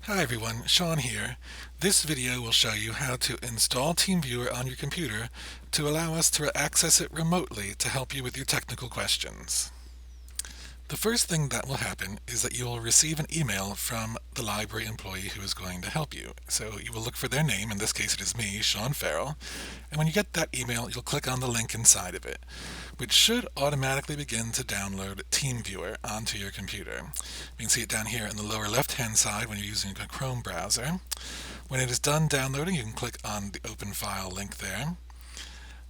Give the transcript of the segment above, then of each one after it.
Hi everyone, Sean here. This video will show you how to install TeamViewer on your computer to allow us to access it remotely to help you with your technical questions. The first thing that will happen is that you will receive an email from the library employee who is going to help you. So you will look for their name, in this case it is me, Sean Farrell, and when you get that email you'll click on the link inside of it, which should automatically begin to download TeamViewer onto your computer. You can see it down here in the lower left hand side when you're using a Chrome browser. When it is done downloading, you can click on the open file link there.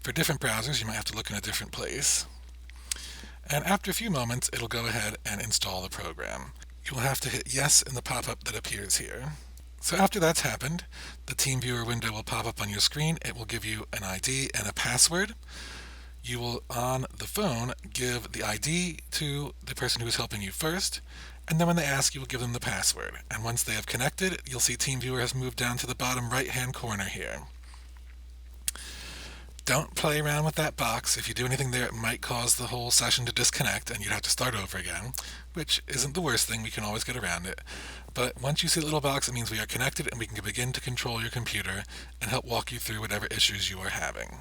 For different browsers you might have to look in a different place. And after a few moments, it'll go ahead and install the program. You will have to hit yes in the pop-up that appears here. So after that's happened, the TeamViewer window will pop up on your screen. It will give you an ID and a password. You will, on the phone, give the ID to the person who is helping you first, and then when they ask, you will give them the password. And once they have connected, you'll see TeamViewer has moved down to the bottom right-hand corner here. Don't play around with that box. If you do anything there, it might cause the whole session to disconnect and you'd have to start over again, which isn't the worst thing. We can always get around it. But once you see the little box, it means we are connected and we can begin to control your computer and help walk you through whatever issues you are having.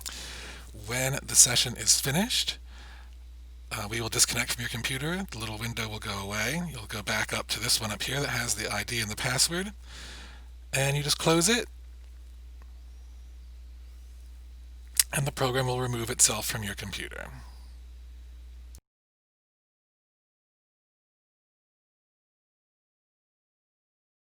When the session is finished, we will disconnect from your computer. The little window will go away. You'll go back up to this one up here that has the ID and the password, and you just close it, and the program will remove itself from your computer.